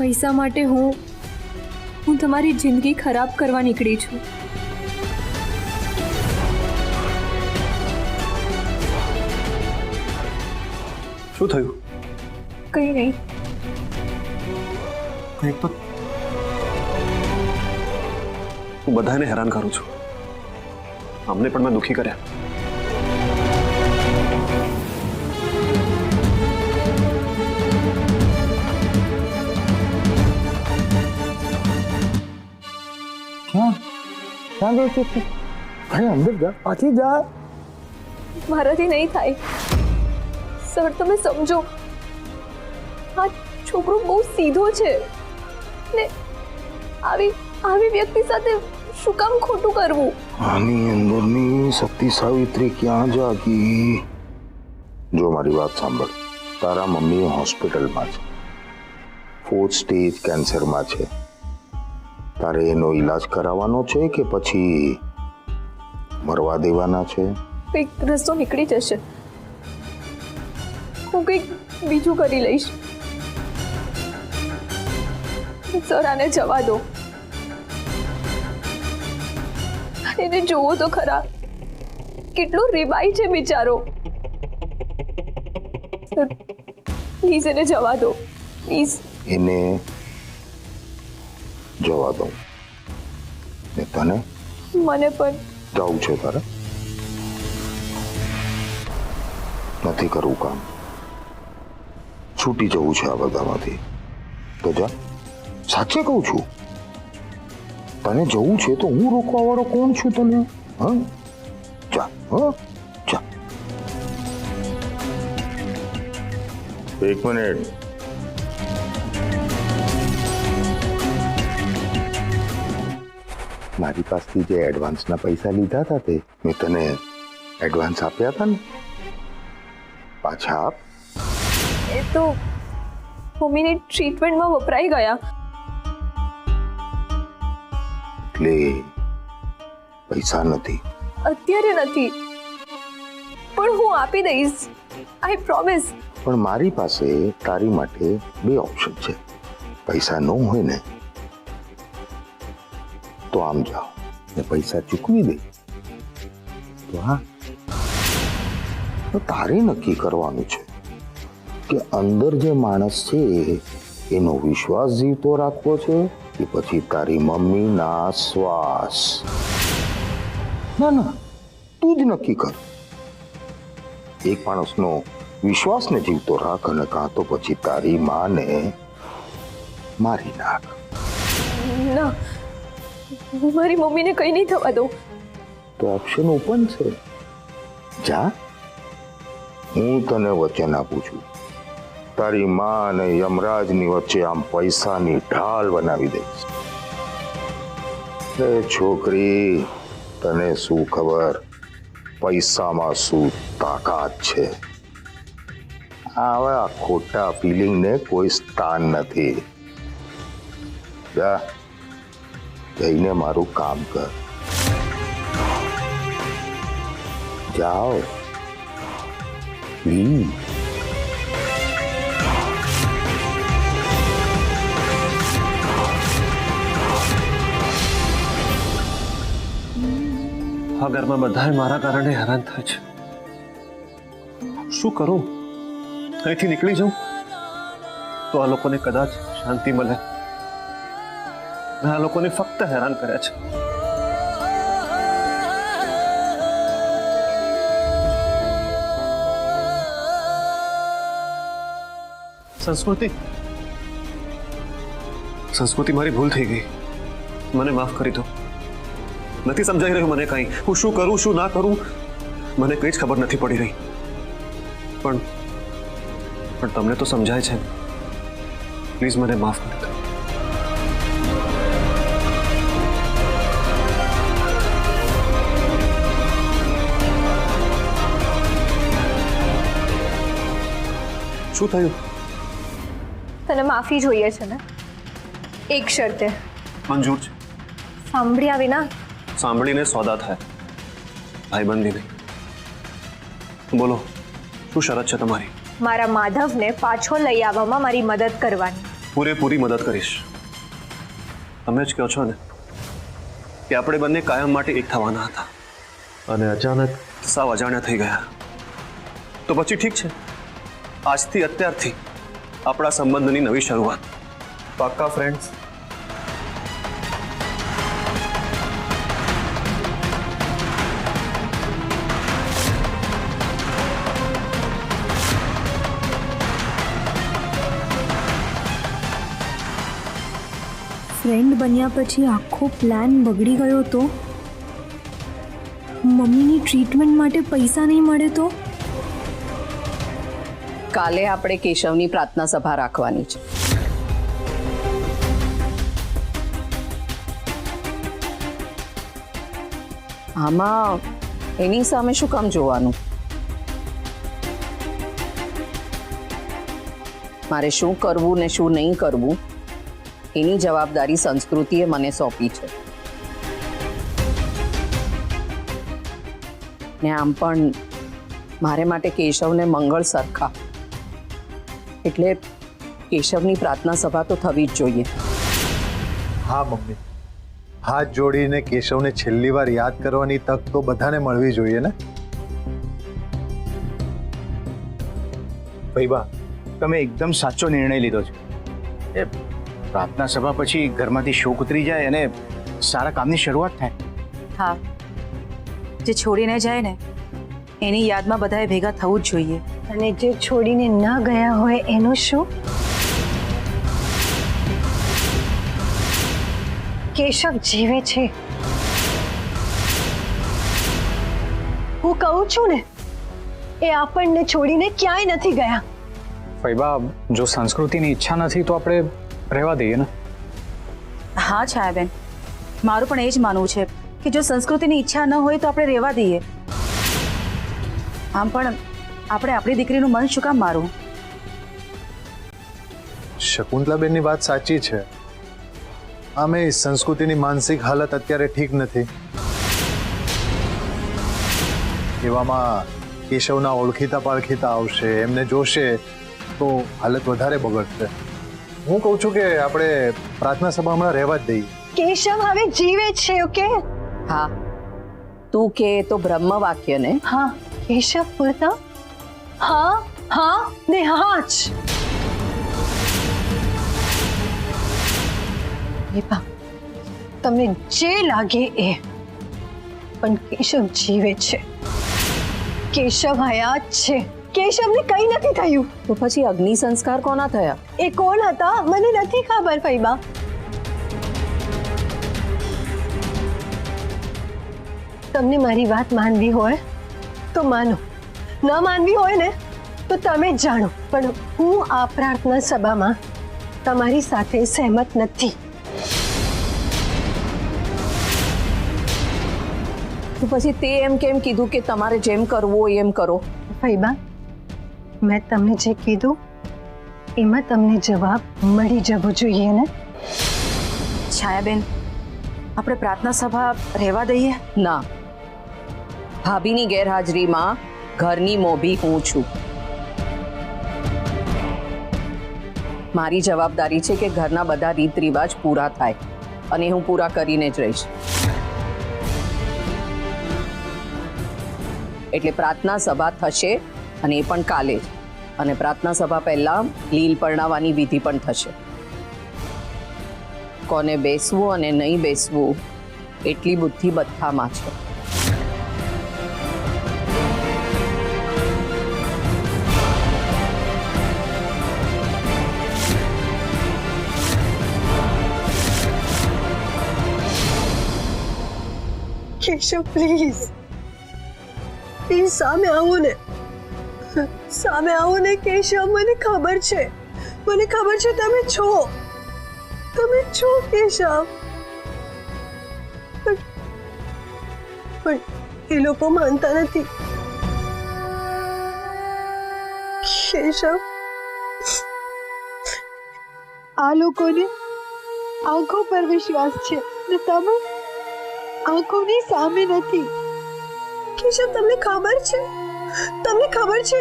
પૈસા માટે હું તમારી જિંદગી ખરાબ કરવા નીકળી છું. શું થયું? કંઈ નહીં. એક તો હું બધાને હેરાન કરું છું, અમને પણ મેં દુખી કર્યા. ક્યાં ગઈ છે? અરે અંદર જા, પાછી જા. મારાથી નહીં થાય સર, તમે સમજો. આ છોકરો બહુ સીધો છે ને આવી વ્યક્તિ સાથે શું કામ ખોટું કરવું? આની અંદરની શક્તિ સાવિત્રી ક્યાં જાગી? જો મારી વાત સાંભળ, તારા મમ્મી હોસ્પિટલમાં છે, 4th સ્ટેજ કેન્સરમાં છે. તારે એનો ઈલાજ કરાવવાનો છે કે પછી મરવા દેવાના છે? કંઈક રસ્તો નીકળી જશે, હું કંઈક બીજું કરી લઈશ. સર, આને જવા દો. એને જોવો તો ખરા, કેટલો રીબાઈ છે બિચારો. સર, પ્લીઝ એને જવા દો, પ્લીઝ. એને જવા દઉં ને તને? મને પણ જવું છે તારે? નથી કરવું કામ, છૂટી જવું છે આ બધામાંથી. તો જા, સાચે કહું છું, તને જવું છે તો હું રોકવા વાળો કોણ છું તને? હા, જા. હા, જા. 1 મિનિટ. મારી પાસેથી જે એડવાન્સના પૈસા લીધા હતા તે મેં તને એડવાન્સ આપ્યા હતા ને, પાછા આપ. એ તો મમ્મીની ટ્રીટમેન્ટમાં વપરાઈ ગયા. એટલે પૈસા નથી? અત્યારે નથી, પણ હું આપી દઈશ, આઈ પ્રોમિસ. પણ મારી પાસે તારી માટે 2 ઓપ્શન છે. પૈસા ન હોય ને તો આમ જાઓ ને પૈસા ચૂકવી દે, તો હા, તો તારે નક્કી કરવાનું છે કે અંદર જે માણસ છે એનો વિશ્વાસ જીવતો રાખવો છે કે પછી તારી મમ્મીના શ્વાસ. ના, તું જ નક્કી કર. એક માણસનો વિશ્વાસને જીવતો રાખ અને કાં તો પછી તારી માને મારી નાખ. ના, હું મારી મમ્મીને કંઈ નહીં થવા દઉં. તો ઓપ્શન ઓપન છે, જા. હું તને વચન આપું છું, તારી માં અને યમરાજની વચ્ચે આમ પૈસાની ઢાલ બનાવી દઈશ. એ છોકરી, તને શું ખબર પૈસામાં શું તાકાત છે? આવા ખોટા ફિલિંગને કોઈ સ્થાન નથી. જા, જઈને મારું કામ કર. જાઓ પ્લીઝ. આ ઘરમાં બધા મારા કારણે હેરાન થાય છે. શું કરું? અહીંથી નીકળી જાઉં તો આ લોકોને કદાચ શાંતિ મળે. મેં આ લોકોને ફક્ત હેરાન કર્યા છે. સંસ્કૃતિ, મારી ભૂલ થઈ ગઈ, મને માફ કરી દો. નથી સમજાઈ રહ્યું મને કઈ, હું શું કરું શું ના કરું મને કઈ જ ખબર નથી પડી રહી. પણ તમને તો સમજાય છે, પ્લીઝ મને માફ કરી દો. શું થયું? તને માફી જોઈએ છે ને? એક શરતે. મંજૂર છે. સાંભળ્યા વિના? સાંભળીને સોદા થાય, ભાઈબંધી નહીં. બોલો, શું શરત છે તમારી? મારા માધવને પાછો લઈ આવવામાં મારી મદદ કરવાની. પૂરેપૂરી મદદ કરીશ. તમે જ કહો છો ને કે આપણે બંને કાયમ માટે એક થવાના હતા અને અચાનક સાવ અજાણ્યા થઈ ગયા. તો પછી ઠીક છે, આજથી અત્યારથી આપણા સંબંધની નવી શરૂઆત. પાક્કા ફ્રેન્ડ્સ? ફ્રેન્ડ બન્યા પછી આખો પ્લાન બગડી ગયો તો? મમ્મીની ટ્રીટમેન્ટ માટે પૈસા નહીં મળે તો? કાલે આપણે કેશવની પ્રાર્થના સભા રાખવાની છે. આમાં એની સામે શું કામ જોવાનું? મારે શું કરવું ને શું નહીં કરવું એની જવાબદારી સંસ્કૃતિએ મને સોંપી છે. ને આમ પણ મારે માટે કેશવને મંગળ સરખા, એટલે કેશવની પ્રાર્થના સભા તો થવી જ જોઈએ. હા મમ્મી, હાથ જોડીને કેશવને છેલ્લી વાર યાદ કરવાની તક તો બધાને મળવી જોઈએ ને. ભાઈબા, તમે એકદમ સાચો નિર્ણય લીધો છે. એ પ્રાર્થના સભા પછી ઘરમાંથી શોક ઉતરી જાય અને સારા કામની શરૂઆત થાય. હા, જે છોડીને જાય ને એની યાદમાં બધાએ ભેગા થવું જ જોઈએ. અને જે છોડીને ન ગયા હોય એનું શું? કેશવ જીવે છે. હું કહું છું ને, એ આપણને છોડીને ક્યાંય નથી ગયા. ફૈબા, જો સંસ્કૃતિની ઈચ્છા નથી તો આપણે રહેવા દઈએ ને. હા છાયાબેન, મારું પણ એ જ માનવું છે કે જો સંસ્કૃતિની ઈચ્છા ન હોય તો આપણે રહેવા દઈએ. આમ પણ આપણે આપણી દીકરીનું મન શું કામ મારવું? શકુંતલાબેનની વાત સાચી છે. આમે સંસ્કૃતિની માનસિક હાલત અત્યારે ઠીક નથી. એવામાં કેશવના ઓળખીતા પાળખીતા આવશે, એમને જોશે તો હાલત વધારે બગડશે. હું કહું છું કે આપણે પ્રાર્થના સભા હમણાં રહેવા જ દઈએ. કેશવ હવે જીવે છે. ઓકે? હા, તું કે તો બ્રહ્મ વાક્ય ને. હા, કેશવ બોલતા હા હા ને હા જ. વિભા, તમને જે લાગે એ, પણ કેશવ જીવે છે. કેશવ હયાત છે. કેશવને કંઈ નથી થયું. તો પછી અગ્નિ સંસ્કાર કોના થયા? એ કોણ હતા મને નથી ખબર ફૈબા. તમને મારી વાત માનવી હોય તો માનો, ન માનવી હોય ને તો તમે જ જાણો. પણ હું આ પ્રાર્થના સભામાં તમારી સાથે સહેમત નથી. તો પછી તે એમ કેમ કીધું કે તમારે જેમ કરવું હોય એમ કરો? ફૈબા, મેં તમને જે કીધું એમાં તમને જવાબ મળી જવો જોઈએ ને. છાયાબેન, આપણે પ્રાર્થના સભા રહેવા દઈએ? ના, ભાભીની ગેરહાજરીમાં ઘરની મોભી હું છું. મારી જવાબદારી છે કે ઘરના બધા રીત રિવાજ પૂરા થાય અને હું પૂરા કરીને જ રહીશ. એટલે પ્રાર્થના સભા થશે અને એ પણ કાલે જ. અને પ્રાર્થના સભા પહેલા લીલ પરણાવવાની વિધિ પણ થશે. કોને બેસવું અને નહીં બેસવું એટલી બુદ્ધિ બધામાં છે. કેશવ પ્લીઝ, પ્લીઝ સામે આવો ને. સામે આવો ને કેશવ. મને ખબર છે તમે છો કેશવ. પણ એ લોકો માનતા નથી. કેશવ, આ લોકોને આંખો પર વિશ્વાસ છે ને તમે આંખોની સામે નથી. કેશવ, તમને ખબર છે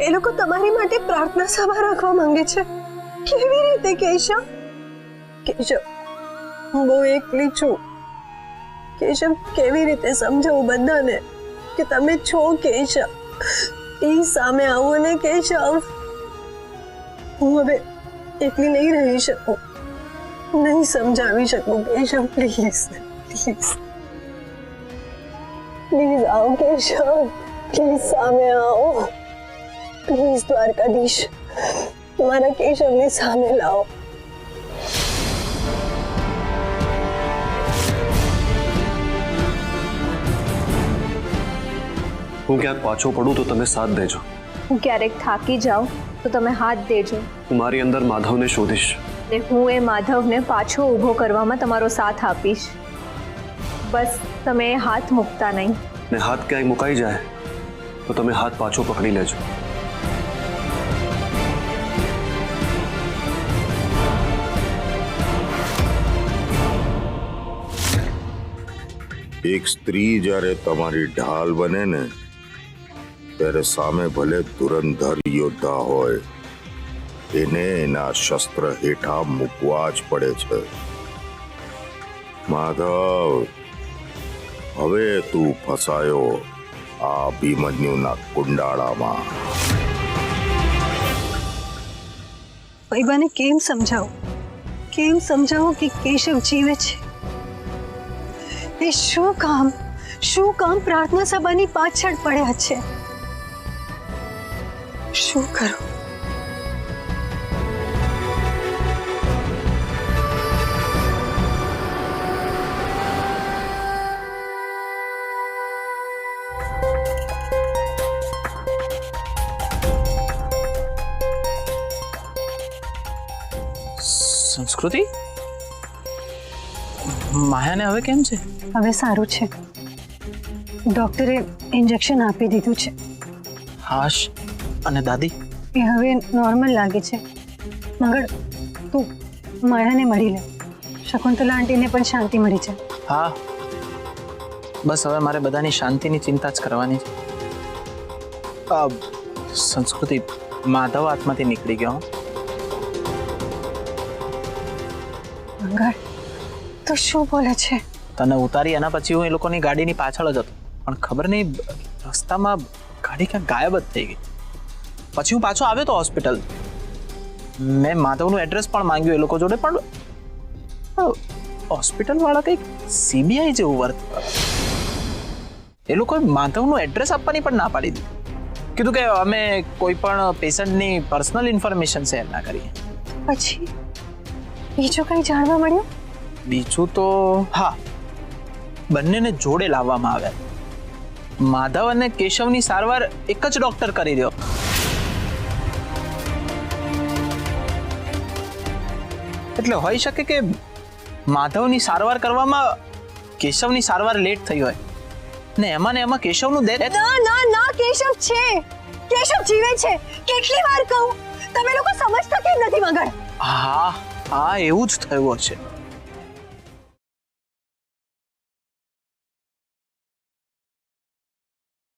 એ લોકો તમારી માટે પ્રાર્થના સભા રાખવા માંગે છે. કેવી રીતે કેશવ? કેશવ, હું બહુ એકલી છું. કેશવ, કેવી રીતે સમજાવું બધાને કે તમે છો કેશવ? પ્લીઝ સામે આવો ને કેશવ. હું હવે એકલી નહીં રહી શકું, નહીં સમજાવી શકું કેશવ. પ્લીઝ પ્લીઝ પ્લીઝ આવો કેશવ. પ્લીઝ સામે આવો. પ્લીઝ દ્વારકાધીશ, મારા કેશવને સામે લાવો. હું ક્યાંક પાછો પડું તો તમે સાથ દેજો. હું ક્યારેક થાકી જાઉં તો તમે હાથ દેજો હું મારી અંદર માધવને શોધીશ. ને હું એ માધવને પાછો ઊભો કરવામાં તમારો સાથ આપીશ. બસ તમે એ હાથ મૂકતા નહીં. ને હાથ ક્યાંય મુકાઈ જાય તો તમે હાથ પાછો પકડી લેજો. એક સ્ત્રી જ્યારે તમારી ઢાલ બને ને ત્યારે સામે ભલે ધુરંધર યોદ્ધા હોય, એને એના શસ્ત્ર હેઠા મૂકવા જ પડે છે. માધવ, હવે તું ફસાયો આ ભીમન્યુના કુંડાળામાં. પૈબાને કેમ સમજાવું? કેમ સમજાવું કે કેશવ જીવે છે? એ શું કામ પ્રાર્થના સભાની પાછળ પડ્યા છે? શું કરું? સંસ્કૃતિ, માયાને હવે કેમ છે? હવે સારું છે. ડોક્ટરે ઇન્જેક્શન આપી દીધું છે. હાશ અને દાદી? એ હવે નોર્મલ લાગે છે. મગર, તું માયાને મળી લે. શકુંતલા આંટીને પણ શાંતિ મળી જાય. હા, બસ હવે મારે બધાની શાંતિની ચિંતા જ કરવાની છે. સંસ્કૃતિ, માધવ હાથમાંથી નીકળી ગયો. મગર, તું શું બોલે છે? તને ઉતારી એના પછી હું એ લોકોની ગાડીની પાછળ જ હતો, પણ ખબર નહીં રસ્તામાં ગાડી ક્યાંક ગાયબ જ થઈ ગઈ. પછી હું પાછો આવ્યો તો હોસ્પિટલ. મેં માધવનું એડ્રેસ પણ માંગ્યું એ લોકો જોડે, પણ હોસ્પિટલ વાળા કંઈક સીબીઆઈ જેવું વર્ત. એ લોકોએ માધવનું એડ્રેસ આપવાની પણ ના પાડી દીધી. કીધું કે અમે કોઈ પણ પેશન્ટની પર્સનલ ઇન્ફોર્મેશન શેર ના કરીએ. પછી બીજું કંઈ જાણવા મળ્યું? બીજું તો હા, બંનેને જોડે લાવવામાં આવ્યા. માધવ અને કેશવની સારવાર એક જ ડોક્ટર કરી રહ્યો. એટલે હોઈ શકે કે માધવની સારવાર કરવામાં કેશવની સારવાર લેટ થઈ હોય ને એમાં કેશવનું ડેથ. ના, કેશવ છે. કેશવ જીવે છે. કેટલી વાર કહું, તમે લોકો સમજતા કેમ નથી? મગર, હા, એવું જ થયું હશે.